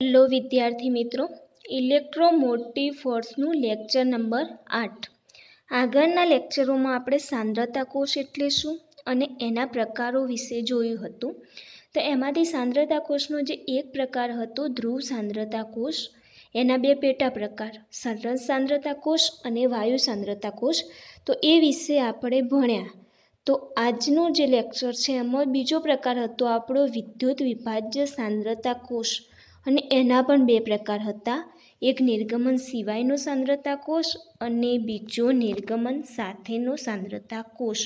Hello વિદ્યાર્થી મિત્રો, electromotive ફોર્સનું lecture number 8. આગળના લેક્ચરોમાં આપણે સાંદ્રતા કોષ એટલે શું અને એના પ્રકારો વિશે જોયું હતું. તો એમાંથી સાંદ્રતા કોષનો જે એક પ્રકાર હતો ધ્રુવ સાંદ્રતા કોષ, એના બે પેટા પ્રકાર સરળ સાંદ્રતા કોષ અને વાયુ સાંદ્રતા કોષ, તો એ વિશે આપણે ભણ્યા. તો આજનું જે લેક્ચર છે એમાં બીજો પ્રકાર હતો આપણો વિદ્યુત વિભાજ્ય સાંદ્રતા કોષ, અને એના પણ બે પ્રકાર હતા, એક નિર્ગમન સિવાયનો સાંદ્રતા કોષ અને બીજો નિર્ગમન સાથેનો સાંદ્રતા કોષ.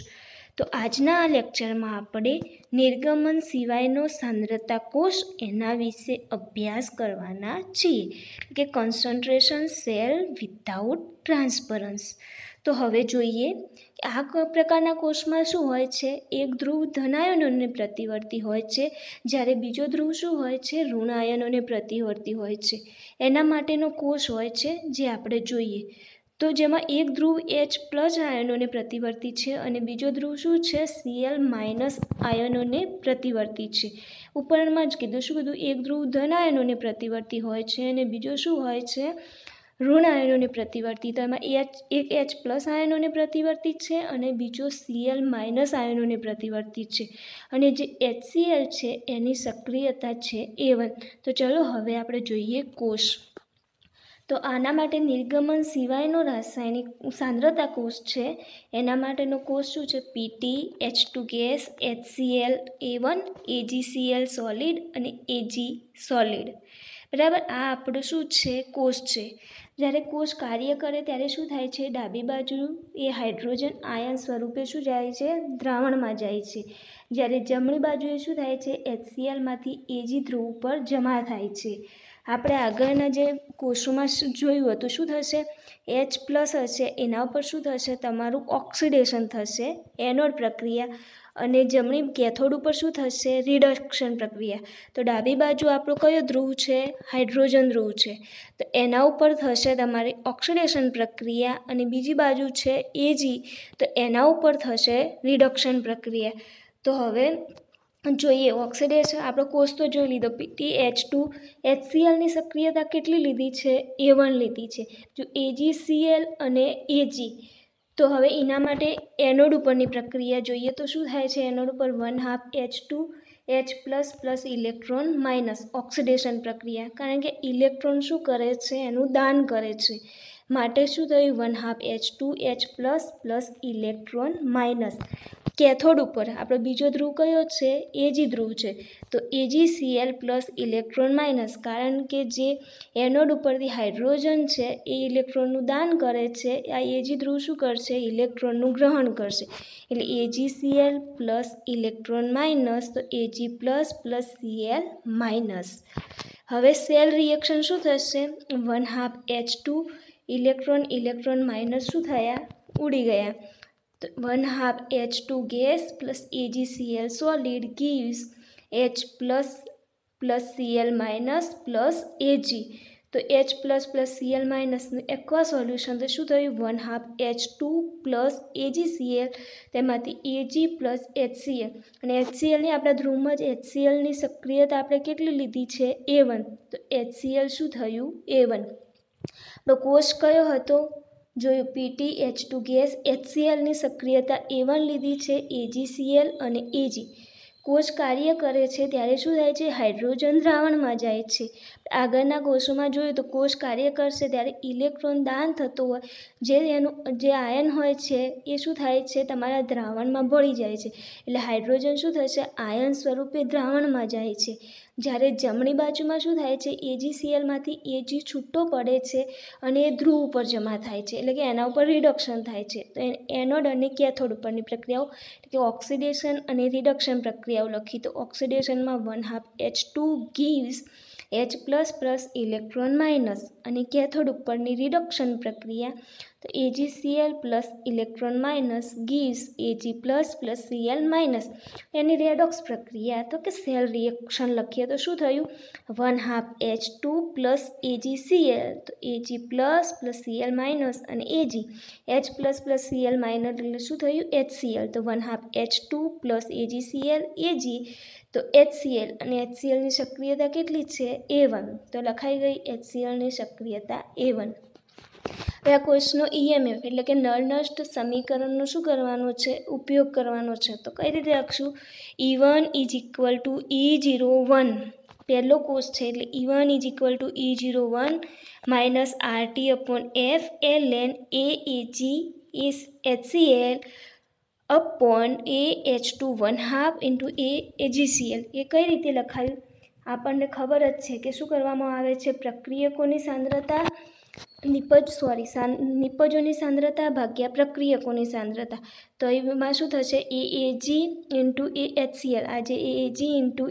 તો આજના આ લેક્ચરમાં આપણે નિર્ગમન સિવાયનો સાંદ્રતા કોષ એના વિશે અભ્યાસ કરવાના છીએ, કે કોન્સન્ટ્રેશન સેલ વિથઆઉટ ટ્રાન્સફરન્સ. તો હવે જોઈએ આ પ્રકારના કોષમાં શું હોય છે, એક ધ્રુવ ધન આયનોને પ્રતિવર્તી હોય છે, જ્યારે બીજો ધ્રુવ શું હોય છે, ઋણ આયનોને પ્રતિવર્તી હોય છે. એના માટેનો કોષ હોય છે જે આપણે જોઈએ. તો જેમાં એક ધ્રુવ H+ આયનોને પ્રતિવર્તી છે અને બીજો ધ્રુવ શું છે, Cl- આયનોને પ્રતિવર્તી છે. ઉપરમાં જ કીધું, શું કીધું, એક ધ્રુવ ધન આયનોને પ્રતિવર્તી હોય છે અને બીજો શું હોય છે, ઋણ આયનોને પ્રતિવર્તી. તો એમાં એક H+ આયનોને પ્રતિવર્તી છે અને બીજો Cl- આયનોને પ્રતિવર્તી છે, અને જે HCl છે એની સક્રિયતા છે A1. તો ચલો હવે આપણે જોઈએ કોષ. તો આના માટે નિર્ગમન સિવાયનો રાસાયણિક સાંદ્રતા કોષ છે, એના માટેનો કોષ શું છે, PT, H2 gas, HCl, A1, AgCl solid અને Ag સોલિડ. બરાબર, આ આપણું શું છે, કોષ છે. જ્યારે કોષ કાર્ય કરે ત્યારે શું થાય છે, ડાબી બાજુ એ હાઇડ્રોજન આયન સ્વરૂપે શું જાય છે, દ્રાવણમાં જાય છે, જ્યારે જમણી બાજુએ શું થાય છે, HClમાંથી Ag ધ્રુવ પર જમા થાય છે. આપણે આગળના જે કોષોમાં જોયું હતું, શું થશે, H+ હશે એના ઉપર શું થશે, તમારું ઓક્સિડેશન થશે, એનોડ પ્રક્રિયા, અને જમણી કેથોડ ઉપર શું થશે, રિડક્શન પ્રક્રિયા. તો ડાબી બાજુ આપણો કયો ધ્રુવ છે, હાઇડ્રોજન ધ્રુવ છે, તો એના ઉપર થશે તમારી ઓક્સિડેશન પ્રક્રિયા, અને બીજી બાજુ છે Ag, તો એના ઉપર થશે રિડક્શન પ્રક્રિયા. તો હવે જોઈએ ઓક્સિડેશન, આપણો કોષ તો જોઈ લીધો, PT, H2, HClની સક્રિયતા કેટલી લીધી છે, A1 લીધી છે. જો AgCl અને Ag, તો હવે એના માટે એનોડ ઉપરની પ્રક્રિયા જોઈએ. તો શું થાય છે, એનોડ ઉપર 1/2 H2H++ ઇલેક્ટ્રોન માઇનસ ઓક્સિડેશન પ્રક્રિયા, કારણ કે ઇલેક્ટ્રોન શું કરે છે, એનું દાન કરે છે, માટે શું થયું, 1/2 H2H++ ઇલેક્ટ્રોન માઇનસ. કેથોડ ઉપર આપણો બીજો ધ્રુવ કયો છે, Ag ધ્રુવ છે, તો AgCl+ ઇલેક્ટ્રોન માઇનસ, કારણ કે જે એનોડ ઉપરથી હાઇડ્રોજન છે એ ઇલેક્ટ્રોનનું દાન કરે છે, આ Ag ધ્રુવ શું કરશે, ઇલેક્ટ્રોનનું ગ્રહણ કરશે, એટલે AgCl+ ઇલેક્ટ્રોન માઇનસ, તો Ag+ Cl માઇનસ. હવે સેલ રિએક્શન શું થશે, 1/2 H2 ઇલેક્ટ્રોન માઇનસ શું થયા, ઉડી ગયા. તો 1/2 H2 gas plus AgCl solid gives H++ Cl- Ag. તો H++ Cl- એક્વા સોલ્યુશન, તો શું થયું, 1/2 H2 AgCl, તેમાંથી Ag HCl, અને HClની આપણા ધ્રુવમાં જ HClની સક્રિયતા આપણે કેટલી લીધી છે, A1. તો HCl શું થયું, A1. તો કોષ કયો હતો, જોયું, PT, H2 ગેસ, HClની સક્રિયતા A1 લીધી છે, AgCl અને Ag. કોષ કાર્ય કરે છે ત્યારે શું થાય છે, હાઇડ્રોજન દ્રાવણમાં જાય છે. આગળના કોષોમાં જોયું તો કોષ કાર્ય કરશે ત્યારે ઇલેક્ટ્રોન દાન થતો હોય, જે આયન હોય છે એ શું થાય છે, તમારા દ્રાવણમાં ભળી જાય છે, એટલે હાઇડ્રોજન શું થશે, આયન સ્વરૂપે દ્રાવણમાં જાય છે. જ્યારે જમણી બાજુમાં શું થાય છે, AgClમાંથી Ag છૂટો પડે છે અને એ ધ્રુવ ઉપર જમા થાય છે, એટલે કે એના ઉપર રિડક્શન થાય છે. તો એનોડ અને કેથોડ ઉપરની પ્રક્રિયાઓ, એટલે કે ઓક્સિડેશન અને રિડક્શન પ્રક્રિયાઓ લખી. તો ઓક્સિડેશનમાં 1/2 H2 gives H++ electron minus, અને કેથોડ ઉપરની રિડક્શન પ્રક્રિયા, તો AgCl+ electron minus gives Ag++ Cl minus. એની રેડોક્સ પ્રક્રિયા, તો કે સેલ રિએક્શન લખીએ તો શું થયું, 1/2 H2 AgCl, તો Ag++ Cl માઇનસ અને Ag, H++ Cl માઇનસ એટલે શું થયું, HCl, તો 1/2 H2 AgCl Ag, તો HCl અને HClની સક્રિયતા કેટલી છે A1, તો લખાઈ ગઈ HClની સક્રિયતા A1. હવે આ કોષનો EMF એટલે કે નળ-નષ્ટ સમીકરણનો શું કરવાનો છે, ઉપયોગ કરવાનો છે. તો કઈ રીતે લખશું, E1 = E01, પહેલો કોષ છે એટલે E1 = E01 - RT/F ln AAG HCl upon AH2 1/2 × AgCl. એ કઈ રીતે લખાયું, આપણને ખબર જ છે કે શું કરવામાં આવે છે, પ્રક્રિયકોની સાંદ્રતા નિપજોની સાંદ્રતા ભાગ્યા પ્રક્રિયકોની સાંદ્રતા. તો એમાં શું થશે, AAG × AHCl, આ જે AAG ×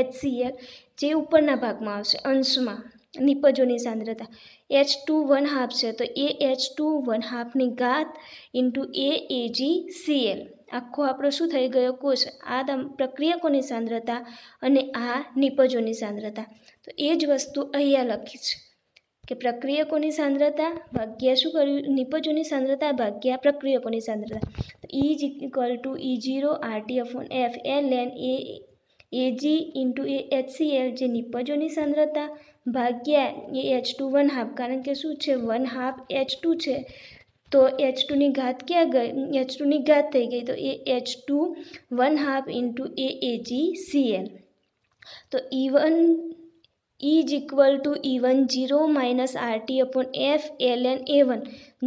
AHCl જે ઉપરના ભાગમાં આવશે અંશમાં નિપજોની સાંદ્રતા, H2 1/2 છે તો AH2 1/2 × AAgCl. આખો આપણો શું થઈ ગયો કોષ, આ પ્રક્રિયકોની સાંદ્રતા અને આ નિપજોની સાંદ્રતા. તો એ જ વસ્તુ અહીંયા લખી છે કે પ્રક્રિયકોની સાંદ્રતા ભાગ્યા શું કર્યું, નિપજોની સાંદ્રતા ભાગ્યા પ્રક્રિયકોની સાંદ્રતા. તો E = E0 RT/F ln AG × AHCl જે નિપજોની સાંદ્રતા ભાગ્યા AH2 1/2, કારણ કે શું છે 1/2 H2 છે તો H2 ની ઘાત ક્યાં ગઈ, H2 ની ઘાત થઈ ગઈ તો AH2 1/2 × AAgCl. તો E10 - RT/F ln A1,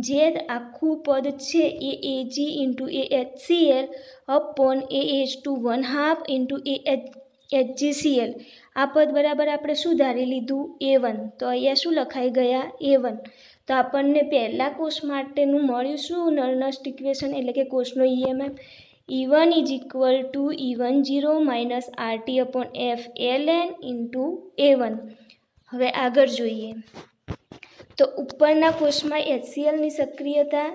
જે આખું પદ છે AAG × AHCl upon AH2 1/2 × AgCl. આ પદ બરાબર આપણે શું ધારી લીધું, A1. તો અહીંયા શું લખાઈ ગયા, A1. તો આપણને પહેલા કોષ માટેનું મળ્યું શું, નળ-નષ્ટ ઇક્વેશન એટલે કે કોષનો EMF E1 = E10 - RT/F ln × A1. હવે આગળ જોઈએ તો ઉપરના કોષમાં HClની સક્રિયતા,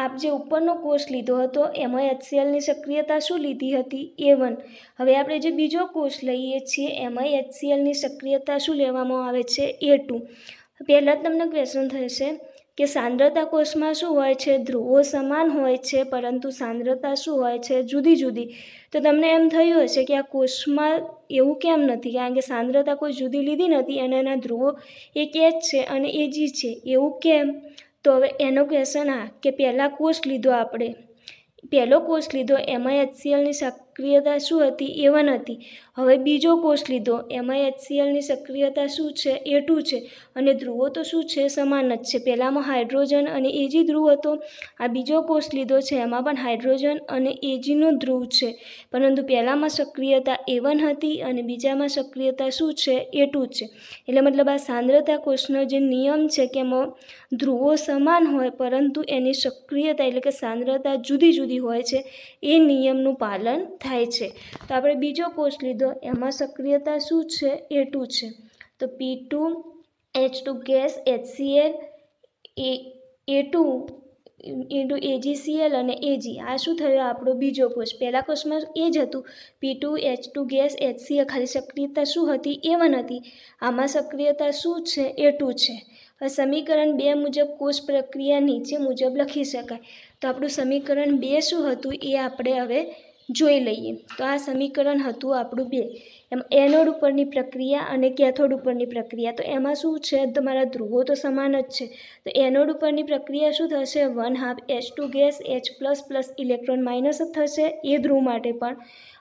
આપ જે ઉપરનો કોષ લીધો હતો એમાં HClની સક્રિયતા શું લીધી હતી, A1. હવે આપણે જે બીજો કોષ લઈએ છીએ એમાં HClની સક્રિયતા શું લેવામાં આવે છે, A2. પહેલાં જ તમને ક્વેશ્ચન થશે કે સાંદ્રતા કોષમાં શું હોય છે, ધ્રુવો સમાન હોય છે પરંતુ સાંદ્રતા શું હોય છે, જુદી જુદી. તો તમને એમ થયું હશે કે આ કોષમાં એવું કેમ નથી, કારણ કે સાંદ્રતા કોઈ જુદી લીધી નથી અને એના ધ્રુવો એક H છે અને Ag છે, એવું કેમ. તો હવે એનો ક્વેશ્ચન આ કે પહેલાં કોષ લીધો, આપણે પહેલો કોષ લીધો એમાં HClની સક્રિયતા શું હતી, A1 હતી. હવે બીજો કોષ લીધો એમાં HClની સક્રિયતા શું છે, A2 છે અને ધ્રુવો તો શું છે, સમાન જ છે. પહેલાંમાં હાઇડ્રોજન અને Ag ધ્રુવ હતો, આ બીજો કોષ લીધો છે એમાં પણ હાઇડ્રોજન અને Agનો ધ્રુવ છે, પરંતુ પહેલાંમાં સક્રિયતા A1 હતી અને બીજામાં સક્રિયતા શું છે, A2 છે. એટલે મતલબ આ સાંદ્રતા કોષનો જે નિયમ છે કે એમાં ધ્રુવો સમાન હોય પરંતુ એની સક્રિયતા એટલે કે સાંદ્રતા જુદી જુદી હોય છે, એ નિયમનું પાલન થાય છે. તો આપણે બીજો કોષ લીધો એમાં સક્રિયતા શું છે, A2 છે. તો P2H2 gas HCl A2 × AgCl અને Ag, આ શું થયો આપણો બીજો કોષ. પહેલા કોષમાં એ જ હતું P2H2 ગેસ HCl, ખાલી સક્રિયતા શું હતી, A1 હતી. આમાં સક્રિયતા શું છે, A2 છે. હવે સમીકરણ 2 મુજબ કોષ પ્રક્રિયા નીચે મુજબ લખી શકાય. તો આપણું સમીકરણ 2 શું હતું એ આપણે હવે જોઈ લઈએ. તો આ સમીકરણ હતું આપણું 2. એમાં એનોડ ઉપરની પ્રક્રિયા અને કેથોડ ઉપરની પ્રક્રિયા. તો એમાં શું છે, તમારા ધ્રુવો તો સમાન જ છે. તો એનોડ ઉપરની પ્રક્રિયા શું થશે, 1/2 H2 gas H++ electron minus થશે એ ધ્રુવ માટે પણ,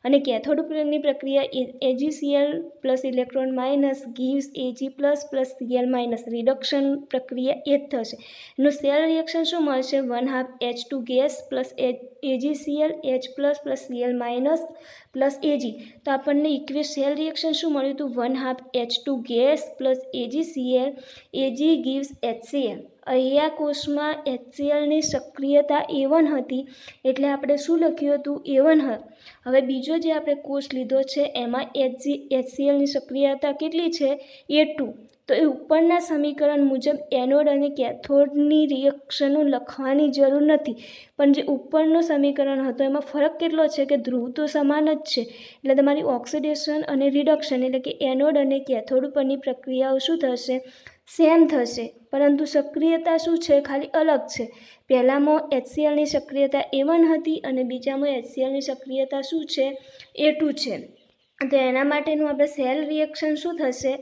અને કેથોડ ઉપરની પ્રક્રિયા AgCl plus electron minus gives Ag++Cl minus, reduction પ્રક્રિયા એ જ થશે. એનું સેલ રિએક્શન શું મળશે, 1/2 H2 gas plus AgCl H++Cl minus plus Ag. તો આપણને સેલ રિએક્શન શું મળ્યું હતું, 1/2 H2 gas plus AgCl, Ag gives HCl. અહીંયા કોષમાં HClની સક્રિયતા A1 હતી એટલે આપણે શું લખ્યું હતું, A1. હવે બીજો જે આપણે કોષ લીધો છે એમાં HClની સક્રિયતા કેટલી છે, A2. તો એ ઉપરના સમીકરણ મુજબ એનોડ અને કેથોડની રિએક્શનો લખવાની જરૂર નથી, પણ જે ઉપરનું સમીકરણ હતું એમાં ફરક કેટલો છે કે ધ્રુવ તો સમાન જ છે. એટલે તમારી ઓક્સિડેશન અને રિડક્શન એટલે કે એનોડ અને કેથોડ ઉપરની પ્રક્રિયાઓ શું થશે, સેમ થશે, પરંતુ સક્રિયતા શું છે, ખાલી અલગ છે. પહેલામાં HClની સક્રિયતા A1 હતી અને બીજામાં HClની સક્રિયતા શું છે, A2 છે. તો એના માટેનું આપણે સેલ રિએક્શન શું થશે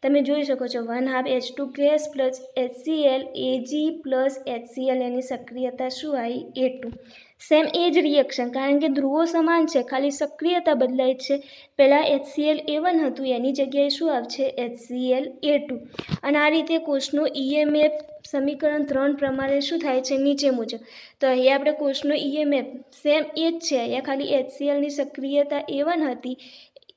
તમે જોઈ શકો છો 1/2 H2 gas plus HCl Ag plus HCl એની સક્રિયતા શું આવી A2 સેમ એ જ રિએક્શન કારણ કે ધ્રુવો સમાન છે ખાલી સક્રિયતા બદલાય છે પહેલાં HCl A1 હતું એની જગ્યાએ શું આવશે HCl A2 અને આ રીતે કોષનો EMF સમીકરણ 3 પ્રમાણે શું થાય છે નીચે મુજબ તો અહીંયા આપણે કોષનો EMF સેમ એ જ છે અહીંયા ખાલી HClની સક્રિયતા A1 હતી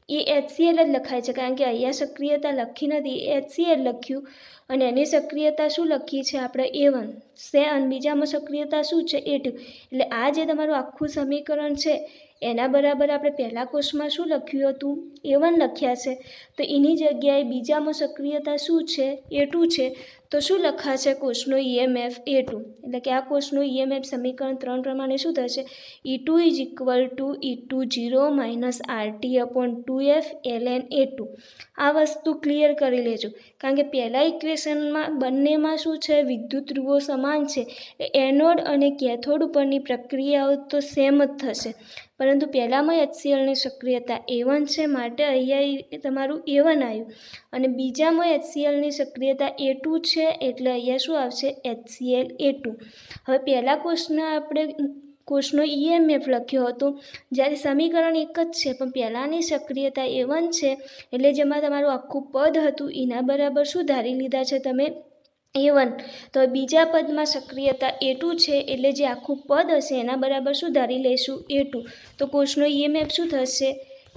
એ HCl જ લખાય છે કારણ કે અહીંયા સક્રિયતા લખી નથી HCl લખ્યું અને એની સક્રિયતા શું લખી છે આપણે A1 છે અને બીજામાં સક્રિયતા શું છે A2 એટલે આ જે તમારું આખું સમીકરણ છે એના બરાબર આપણે પહેલા કોષમાં શું લખ્યું હતું A1 લખ્યા છે તો એની જગ્યાએ બીજામાં સક્રિયતા શું છે A2 છે તો શું લખાશે કોષનો EMF A2 એટલે કે આ કોષનો EMF સમીકરણ 3 પ્રમાણે શું થશે E2 E2 0 RT/2F ln A2 આ વસ્તુ ક્લિયર કરી લેજો કારણ કે પહેલા ઇક્વેશનમાં બંનેમાં શું છે વિદ્યુત ધ્રુવો સમાન છે એનોડ અને કેથોડ ઉપરની પ્રક્રિયાઓ તો સેમ જ થશે પરંતુ પહેલામાં HClની સક્રિયતા A1 છે માટે અહીંયા તમારું A1 આવ્યું અને બીજામાં HClની સક્રિયતા A2 છે એટલે અહીંયા શું આવશે HCl A2 હવે પહેલા કોષનો EMF લખ્યો હતો જ્યારે સમીકરણ એક જ છે પણ પહેલાંની સક્રિયતા A1 છે એટલે જેમાં તમારું આખું પદ હતું એના બરાબર શું ધારી લીધા છે તમે A1 તો બીજા પદમાં સક્રિયતા A2 છે એટલે જે આખું પદ હશે એના બરાબર શું ધારી લઈશું A2 તો કોષનો EMF શું થશે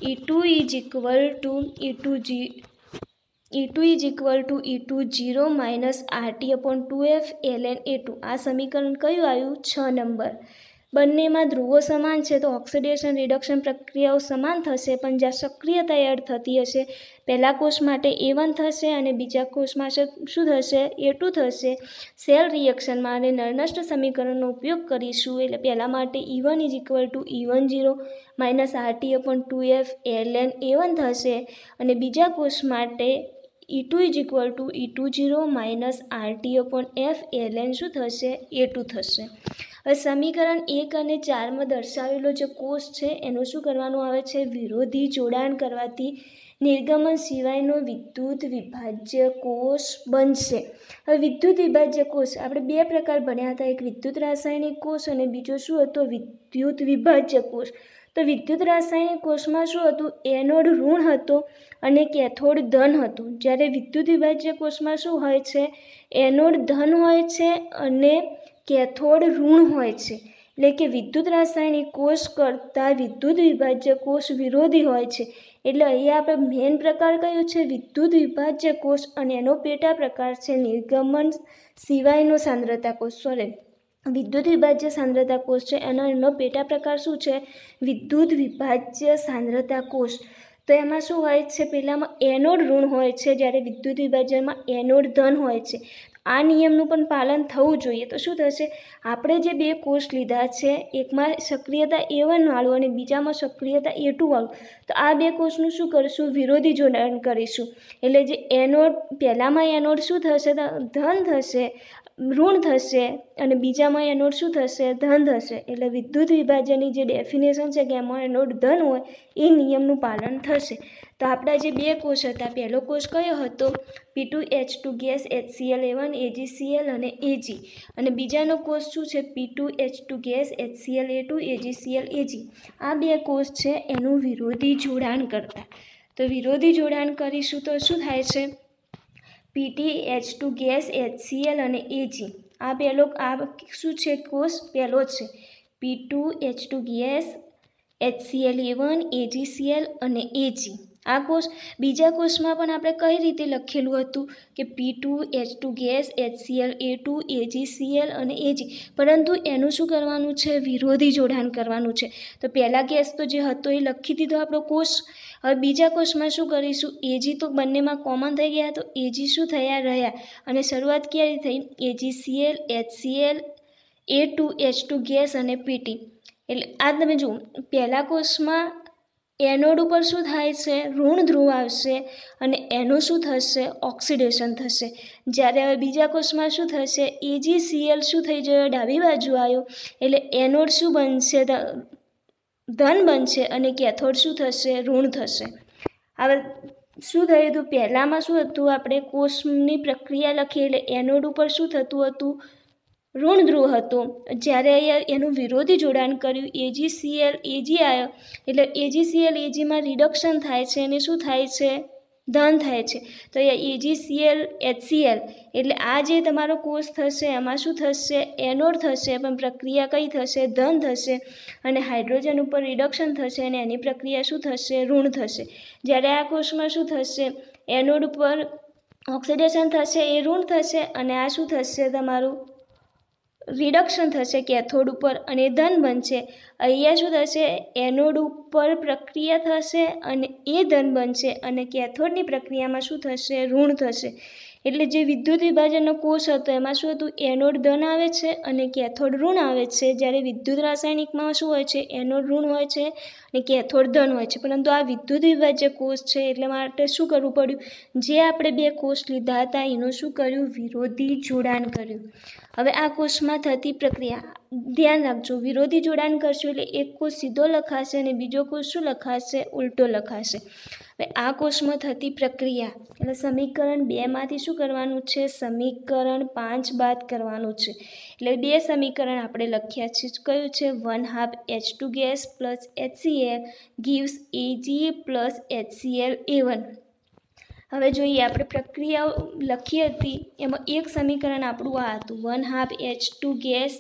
E2 E2 0 RT/2F ln A2 આ સમીકરણ કયું આવ્યું 6 નંબર બંનેમાં ધ્રુવો સમાન છે તો ઓક્સિડેશન રિડક્શન પ્રક્રિયાઓ સમાન થશે પણ જ્યાં સક્રિયતા એડ થતી હશે પહેલા કોષ માટે A1 થશે અને બીજા કોષ માટે શું થશે A2 થશે સેલ રિએક્શનમાં અને નરનસ્ટ સમીકરણનો ઉપયોગ કરીશું એટલે પહેલા માટે E1 E10 RT/2F ln A1 થશે અને બીજા કોષ માટે E2 E20 RT/F ln શું થશે A2 થશે હવે સમીકરણ 1 અને 4માં દર્શાવેલો જે કોષ છે એનું શું કરવાનું આવે છે વિરોધી જોડાણ કરવાથી નિર્ગમન સિવાયનો વિદ્યુત વિભાજ્ય કોષ બનશે હવે વિદ્યુત વિભાજ્ય કોષ આપણે બે પ્રકાર ભણ્યા હતા એક વિદ્યુત રાસાયણિક કોષ અને બીજો શું હતો વિદ્યુત વિભાજ્ય કોષ તો વિદ્યુત રાસાયણિક કોષમાં શું હતું એનોડ ઋણ હતો અને કેથોડ ધન હતું જ્યારે વિદ્યુત વિભાજ્ય કોષમાં શું હોય છે એનોડ ધન હોય છે અને કેથોડ ઋણ હોય છે એટલે કે વિદ્યુત રાસાયણિક કોષ કરતાં વિદ્યુત વિભાજ્ય કોષ વિરોધી હોય છે એટલે અહીંયા આપણે મેઇન પ્રકાર કયો છે વિદ્યુત વિભાજ્ય કોષ અને એનો પેટા પ્રકાર છે નિર્ગમન સિવાયનો સાંદ્રતા કોષ વિદ્યુત વિભાજ્ય સાંદ્રતા કોષ છે એનો પેટા પ્રકાર શું છે વિદ્યુત વિભાજ્ય સાંદ્રતા કોષ તો એમાં શું હોય છે પહેલામાં એનોડ ઋણ હોય છે જ્યારે વિદ્યુત વિભાજનમાં એનોડ ધન હોય છે આ નિયમનું પણ પાલન થવું જોઈએ તો શું થશે આપણે જે બે કોષ લીધા છે એકમાં સક્રિયતા A1 વાળું અને બીજામાં સક્રિયતા A2 વાળું તો આ બે કોષનું શું કરીશું વિરોધી જોડાણ કરીશું એટલે જે એનોડ પહેલામાં એનોડ શું થશે ધન થશે ઋણ થશે અને બીજામાં એનોડ શું થશે ધન થશે એટલે વિદ્યુત વિભાજનની જે ડેફિનેશન છે કે એમાં એનોડ ધન હોય એ નિયમનું પાલન થશે તો આપણા જે બે કોષ હતા પહેલો કોષ કયો હતો P2H2 gas HCl A1 AgCl અને Ag અને બીજાનો કોષ શું છે P2H2 gas HCl A2 AgCl Ag આ બે કોષ છે એનું વિરોધી જોડાણ કરતા તો વિરોધી જોડાણ કરીશું તો શું થાય છે PTH2 ગેસ HCl અને Ag આ શું છે કોષ પહેલો છે P2H2 gas HCl A1 AgCl અને Ag આ કોષ બીજા કોષમાં પણ આપણે કઈ રીતે લખેલું હતું કે P2H2 gas HCl A2 AgCl અને Ag પરંતુ એનું શું કરવાનું છે વિરોધી જોડાણ કરવાનું છે તો પહેલા કેસ તો જે હતો એ લખી દીધો આપણો કોષ હવે બીજા કોષમાં શું કરીશું Ag તો બંનેમાં કોમન થઈ ગયા તો Ag શું થયા રહ્યા અને શરૂઆત ક્યારે થઈ AgCl HCl A2H2 ગેસ અને PT એટલે આ તમે જુઓ પહેલા કોષમાં એનોડ ઉપર શું થાય છે ઋણ ધ્રુવ આવશે અને એનું શું થશે ઓક્સિડેશન થશે જ્યારે હવે બીજા કોષમાં શું થશે AgCl શું થઈ ગયો ડાબી બાજુ આવ્યો એટલે એનોડ શું બનશે ધન બનશે અને કેથોડ શું થશે ઋણ થશે હવે શું થયું હતું, પહેલાંમાં શું હતું, આપણે કોષની પ્રક્રિયા લખી એટલે એનોડ ઉપર શું થતું હતું, ઋણ ધ્રુવ હતો. જ્યારે અહીંયા એનું વિરોધી જોડાણ કર્યું, AgCl Ag આવ્યો એટલે AgCl Agમાં રિડક્શન થાય છે અને શું થાય છે, ધન થાય છે. તો અહીંયા AgCl HCl એટલે આ જે તમારો કોષ થશે એમાં શું થશે, એનોડ થશે, પણ પ્રક્રિયા કઈ થશે, ધન થશે, અને હાઇડ્રોજન ઉપર રિડક્શન થશે અને એની પ્રક્રિયા શું થશે, ઋણ થશે. જ્યારે આ કોષમાં શું થશે, એનોડ ઉપર ઓક્સિડેશન થશે, એ ઋણ થશે, અને આ શું થશે, તમારું રિડક્શન થશે કેથોડ ઉપર અને ધન બનશે. અહીંયા શું થશે, એનોડ ઉપર પ્રક્રિયા થશે અને એ ધન બનશે, અને કેથોડની પ્રક્રિયામાં શું થશે, ઋણ થશે. એટલે જે વિદ્યુત વિભાજનનો કોષ હતો એમાં શું હતું, એનોડ ધન આવે છે અને કેથોડ ઋણ આવે છે. જ્યારે વિદ્યુત રાસાયણિકમાં શું હોય છે, એનોડ ઋણ હોય છે અને કેથોડ ધન હોય છે. પરંતુ આ વિદ્યુત વિભાજ્ય કોષ છે એટલે માટે શું કરવું પડ્યું, જે આપણે બે કોષ લીધા હતા એનું શું કર્યું, વિરોધી જોડાણ કર્યું. હવે આ કોષમાં થતી પ્રક્રિયા ધ્યાન રાખજો, વિરોધી જોડાણ કરશું એટલે એક કોષ સીધો લખાશે અને બીજો કોષ શું લખાશે, ઉલટો લખાશે. હવે આ કોષમાં થતી પ્રક્રિયા એટલે સમીકરણ 2માંથી શું કરવાનું છે, સમીકરણ 5 બાદ કરવાનું છે. એટલે બે સમીકરણ આપણે લખ્યા છે, કયું છે, 1/2 H2 gas plus HCl gives Ag plus HCl A1. હવે જોઈએ, આપણે પ્રક્રિયાઓ લખી હતી એમાં એક સમીકરણ આપણું આ હતું, 1/2 H2 ગેસ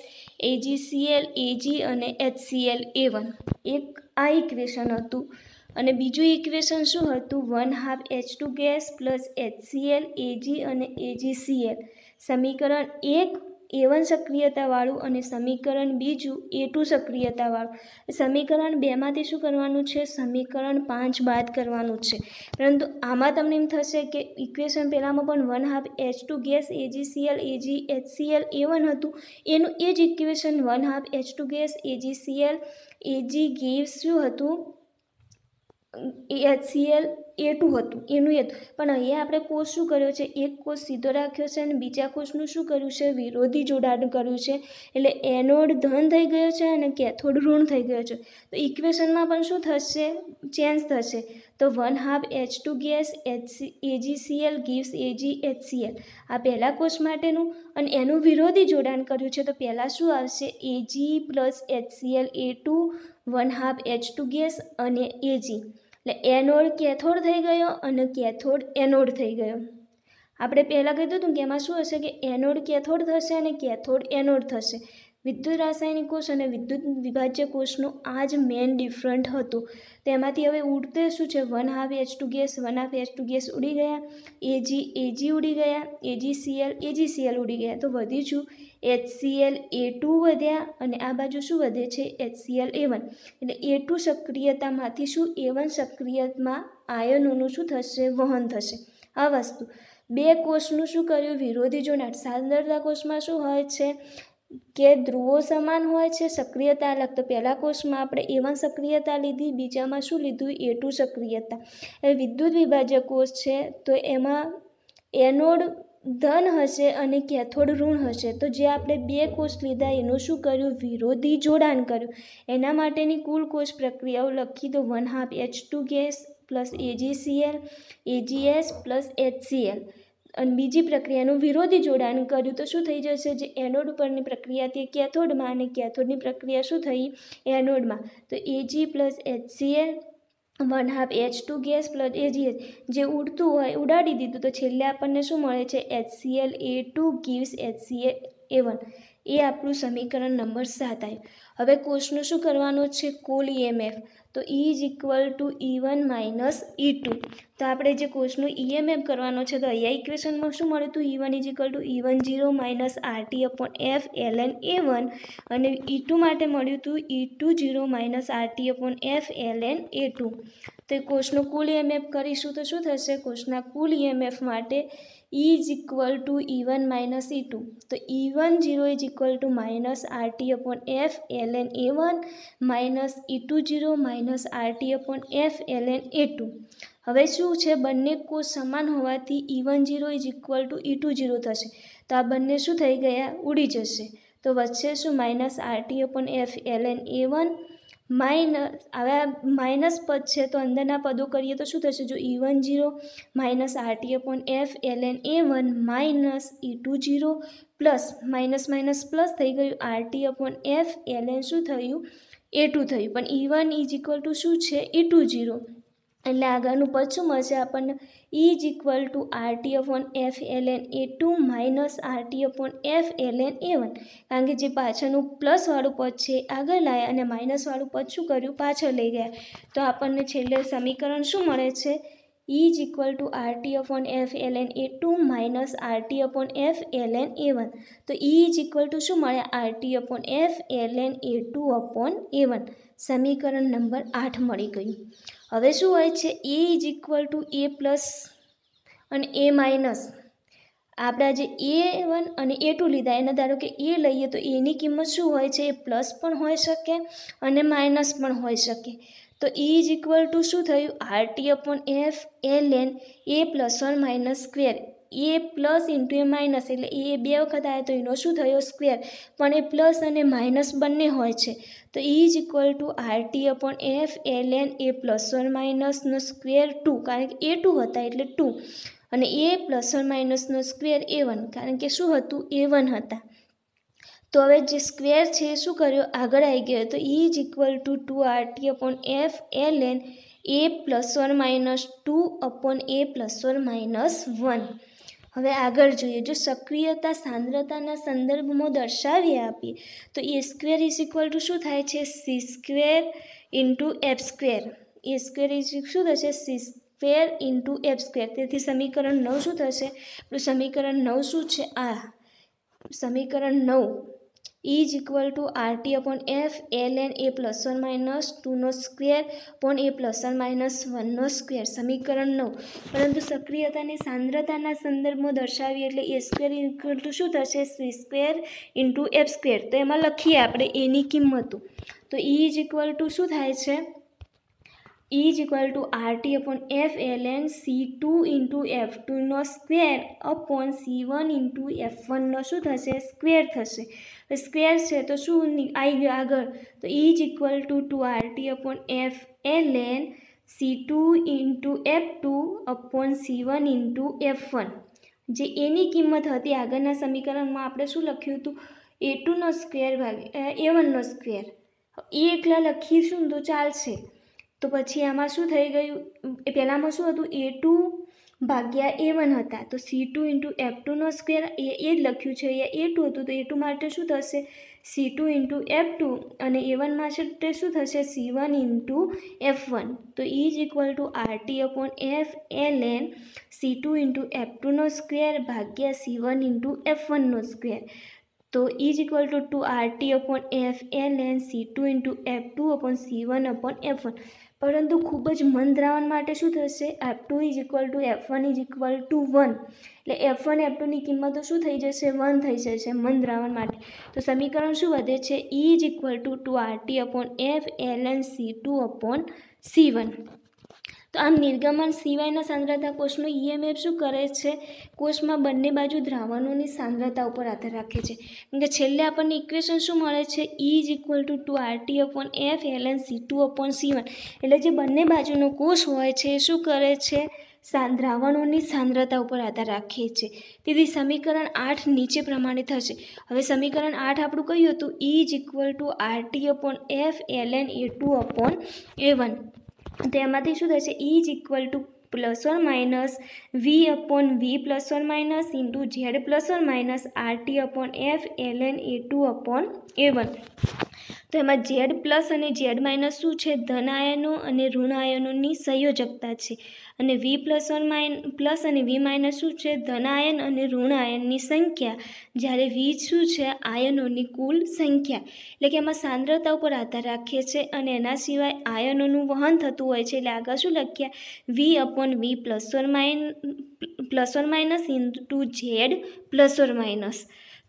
AgCl Ag અને HCl A1. એક આ ઇક્વેશન હતું અને બીજું ઇક્વેશન શું હતું, 1/2 H2 gas plus HCl Ag અને AgCl. સમીકરણ 1 A1 સક્રિયતાવાળું અને સમીકરણ બીજું A2 સક્રિયતાવાળું. સમીકરણ 2માંથી શું કરવાનું છે, સમીકરણ 5 બાદ કરવાનું છે. પરંતુ આમાં તમને એમ થશે કે ઇક્વેશન પહેલાંમાં પણ 1/2 H2 gas AgCl Ag HCl A1 હતું, એનું એ જ equation 1/2 H2 gas AgCl Ag gives શું હતું, HCl A2 હતું, એનું એ હતું. પણ અહીંયા આપણે કોષ શું કર્યો છે, એક કોષ સીધો રાખ્યો છે અને બીજા કોષનું શું કર્યું છે, વિરોધી જોડાણ કર્યું છે. એટલે એનોડ ધન થઈ ગયો છે અને કેથોડ ઋણ થઈ ગયો છે. તો ઇક્વેશનમાં પણ શું થશે, ચેન્જ થશે. તો 1/2 H2 gas AgCl gives Ag HCl આ પહેલા કોષ માટેનું, અને એનું વિરોધી જોડાણ કર્યું છે. તો પહેલાં શું આવશે, Ag plus HCl A2 1/2 H2 gas અને Ag. એટલે એનોડ કેથોડ થઈ ગયો અને કેથોડ એનોડ થઈ ગયો. આપણે પહેલાં કીધું હતું કે એમાં શું હશે કે એનોડ કેથોડ થશે અને કેથોડ એનોડ થશે. વિદ્યુત રાસાયણિક કોષ અને વિદ્યુત વિભાજ્ય કોષનો આ જ મેઇન ડિફરન્ટ હતો. તેમાંથી હવે ઉડતે શું છે, 1/2 H2 ગેસ 1/2 H2 ગેસ ઉડી ગયા, Ag ઉડી ગયા, AgCl ઉડી ગયા. તો વધી છું HCl A2 વધ્યા અને આ બાજુ શું વધે છે, HCl A1. એટલે A2 સક્રિયતામાંથી શું A1 સક્રિયતામાં આયનોનું શું થશે, વહન થશે. આ વસ્તુ બે કોષનું શું કર્યું, વિરોધી જોડાણ. સાંદ્રતા કોષમાં શું હોય છે કે ધ્રુવો સમાન હોય છે, સક્રિયતા અલગ. તો પહેલા કોષમાં આપણે A1 સક્રિયતા લીધી, બીજામાં શું લીધું, A2 સક્રિયતા. એ વિદ્યુત વિભાજ્ય કોષ છે તો એમાં એનોડ ધન હશે અને કેથોડ ઋણ હશે. તો જે આપણે બે કોષ લીધા એનું શું કર્યું, વિરોધી જોડાણ કર્યું. એના માટેની કુલ કોષ પ્રક્રિયાઓ લખી દો, 1/2 H2 gas plus AgCl AgS plus HCl. અને બીજી પ્રક્રિયાનું વિરોધી જોડાણ કર્યું તો શું થઈ જશે, જે એનોડ ઉપરની પ્રક્રિયા તે કેથોડમાં અને કેથોડની પ્રક્રિયા શું થઈ, એનોડમાં. તો Ag plus HCl 1/2 H2 gas plus AgS. જે ઉડતું હોય ઉડાડી દીધું તો છેલ્લે આપણને શું મળે છે, HCl A2 gives HCl A1. એ આપણું સમીકરણ નંબર 7 આવ્યું. હવે કોષનું શું કરવાનું છે, કુલ EMF. તો E = E1 - E2. તો આપણે જે કોષનું EMF કરવાનો છે તો અહીંયા ઇક્વેશનમાં શું મળ્યું હતું, E1 = E10 - RT/F ln A1 અને E2 માટે મળ્યું હતું E20 - RT/F ln A2. તો કોષનું કુલ EMF કરીશું તો શું થશે, કોષના કુલ EMF માટે E = E1 - E2. તો E10 = -RT/F ln A1 -E20 - RT/F ln A2. હવે શું છે, બંને કોષ સમાન હોવાથી E10 = E20 થશે. તો આ બંને શું થઈ ગયા, ઉડી જશે. તો વચ્ચે શું, -RT/F ln A1 માઇનસ હવે માઇનસ પદ છે તો અંદરના પદો કરીએ તો શું થશે? જો E1 0 minus RT/F ln A1 minus E2 0 plus minus minus plus થઈ ગયું RT/F ln શું થયું? A2 થયું. પણ E1 ઇઝ ઇક્વલ ટુ શું છે? E2 0 એટલે આગળનું પદ શું મળશે આપણને? E is equal to RT/F ln A2 minus RT/F ln A1 કારણ કે જે પાછળનું પ્લસવાળું પદ છે આગળ લાવ્યા અને માઇનસવાળું પદ શું કર્યું? પાછળ લઈ ગયા. તો આપણને છેલ્લે સમીકરણ શું મળે છે? E is equal to RT/F ln A2 minus RT/F ln A1. તો E ઇઝ ઇક્વલ ટુ શું મળે? RT/F ln A2/A1. સમીકરણ નંબર 8 મળી ગયું. હવે શું હોય છે? A is equal two A plus અને A માઇનસ. આપણે જે A1 અને A2 લીધા એના ધારો કે A લઈએ તો એની કિંમત શું હોય છે? એ પ્લસ પણ હોઈ શકે અને માઇનસ પણ હોઈ શકે. તો E ઇઝ ઇક્વલ ટુ શું થયું? RT/F ln A plus or minus square. A plus into A minus એટલે એ બે વખત આવે તો એનો શું થયો? સ્ક્વેર. પણ એ પ્લસ અને માઇનસ બંને હોય છે. તો E is equal to RT/F ln A plus or માઇનસનો સ્ક્વેર 2 કારણ કે A2 હતા એટલે 2 અને A પ્લસ ઓર માઇનસનો સ્ક્વેર A1 કારણ કે શું હતું? A1 હતા. તો હવે જે સ્ક્વેર છે એ શું કર્યો? આગળ આવી ગયો. તો E is equal two 2RT/F ln A plus or minus 2/A plus or minus 1. હવે આગળ જોઈએ. જો સક્રિયતા સાંદ્રતાના સંદર્ભમાં દર્શાવી આપીએ તો A square is equal two શું થાય છે? C square into F square. A square is શું થશે? C square into F square. તેથી સમીકરણ 9 શું થશે? સમીકરણ 9 શું છે? આ સમીકરણ 9 E is equal to RT/F ln A plus or minus 2નો સ્ક્વેર પણ A પ્લસ ઓર માઇનસ 1નો સ્ક્વેર. સમીકરણ 9. પરંતુ સક્રિયતાની સાંદ્રતાના સંદર્ભમાં દર્શાવીએ એટલે A સ્ક્વેર ઇક્વલ ટુ શું થશે? C square into F square. તો એમાં લખીએ આપણે એની કિંમતો. તો E ઇઝ ઇક્વલ ટુ શું થાય છે? E is equal to RT/F ln C2 into F2નો સ્ક્વેર અપોન C1 ઇન્ટુ F1નો શું થશે? સ્ક્વેર થશે. સ્ક્વેર છે તો શું આવી ગયો આગળ? તો E is equal two 2RT/F ln C2 into F2 upon C1 into F1. જે એની કિંમત હતી આગળના સમીકરણમાં આપણે શું લખ્યું હતું? A2નો સ્ક્વેર ભાગ્યા A1નો સ્ક્વેર. એ એકલા લખીશું તો ચાલશે. તો પછી આમાં શું થઈ ગયું? એ પહેલાંમાં શું હતું? A2 ભાગ્યા A1 હતા. તો C2 ઇન્ટુ F2નો સ્ક્વેર એ જ લખ્યું છે. અહીંયા A2 હતું તો A2 માટે શું થશે? C2 ઇન્ટુ F2 અને A1 માટે શું થશે? C1 into F1. તો E is equal to RT/F ln C2 into F2નો સ્ક્વેર ભાગ્યા C1 ઇન્ટુ F1નો સ્ક્વેર. તો E is equal to RT/F ln C2 into F2 upon C1 upon F1. પરંતુ ખૂબ જ મન દ્રાવણ માટે શું થશે? F2 is equal two F1 is equal two 1 એટલે F1 F2ની કિંમતો શું થઈ જશે? 1 થઈ જશે મન દ્રાવણ માટે. તો સમીકરણ શું વધે છે? E is equal to RT/F ln C2 upon C1. તો આમ નિર્ગમન સિવાયના સાંદ્રતા કોષનો EMF શું કરે છે? કોષમાં બંને બાજુ દ્રાવણોની સાંદ્રતા ઉપર આધાર રાખે છે. કેમ કે છેલ્લે આપણને ઇક્વેશન શું મળે છે? E is equal to RT/F ln C2 upon C1. એટલે જે બંને બાજુનો કોષ હોય છે એ શું કરે છે? દ્રાવણોની સાંદ્રતા ઉપર આધાર રાખે છે. તેથી સમીકરણ 8 નીચે પ્રમાણે થશે. હવે સમીકરણ 8 આપણું કયું હતું? E is equal to RT/F ln A2 upon A1. તો એમાંથી શું થશે? E is equal two plus or minus V/V plus or minus into Z plus or minus RT/F ln A2 upon A1. તો એમાં Z પ્લસ અને Z minus શું છે? ધન આયનો અને ઋણ આયનોની સંયોજકતા છે. અને V પ્લસ અને V માઇનસ શું છે? ધન આયન અને ઋણ આયનની સંખ્યા. જ્યારે V શું છે? આયનોની કુલ સંખ્યા. એટલે કે એમાં સાંદ્રતા ઉપર આધાર રાખે છે અને એના સિવાય આયનોનું વહન થતું હોય છે. એટલે આગળ શું લખ્યા? V/V plus or minus into Z plus or minus.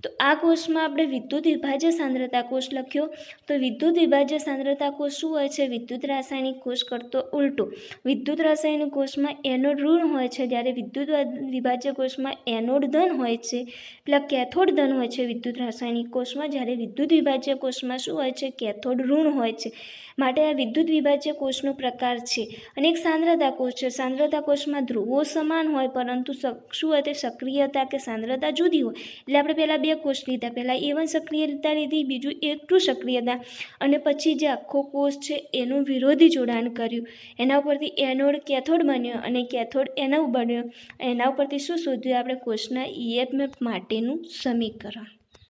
તો આ કોષમાં આપણે વિદ્યુત વિભાજ્ય સાંદ્રતા કોષ લખ્યો. તો વિદ્યુત વિભાજ્ય સાંદ્રતા કોષ શું હોય છે? વિદ્યુત રાસાયણિક કોષ કરતો ઉલટો. વિદ્યુત રાસાયણિક કોષમાં એનોડ ઋણ હોય છે, જ્યારે વિદ્યુત વિભાજ્ય કોષમાં એનોડ ધન હોય છે, પેલા કેથોડ ધન હોય છે વિદ્યુત રાસાયણિક કોષમાં, જ્યારે વિદ્યુત વિભાજ્ય કોષમાં શું હોય છે? કેથોડ ઋણ હોય છે. માટે આ વિદ્યુત વિભાજ્ય કોષનો પ્રકાર છે. અને એક સાંદ્રતા કોષ છે. સાંદ્રતા કોષમાં ધ્રુવો સમાન હોય, પરંતુ શું હોય તે સક્રિયતા કે સાંદ્રતા જુદી હોય. એટલે આપણે પહેલાં બે કોષ લીધા, પહેલાં A1 સક્રિયતા લીધી, બીજું A2 સક્રિયતા, અને પછી જે આખો કોષ છે એનું વિરોધી જોડાણ કર્યું. એના ઉપરથી એનોડ કેથોડ બન્યો અને કેથોડ એનોડ બન્યો. એના ઉપરથી શું શોધ્યું આપણે? કોષના EMF માટેનું સમીકરણ.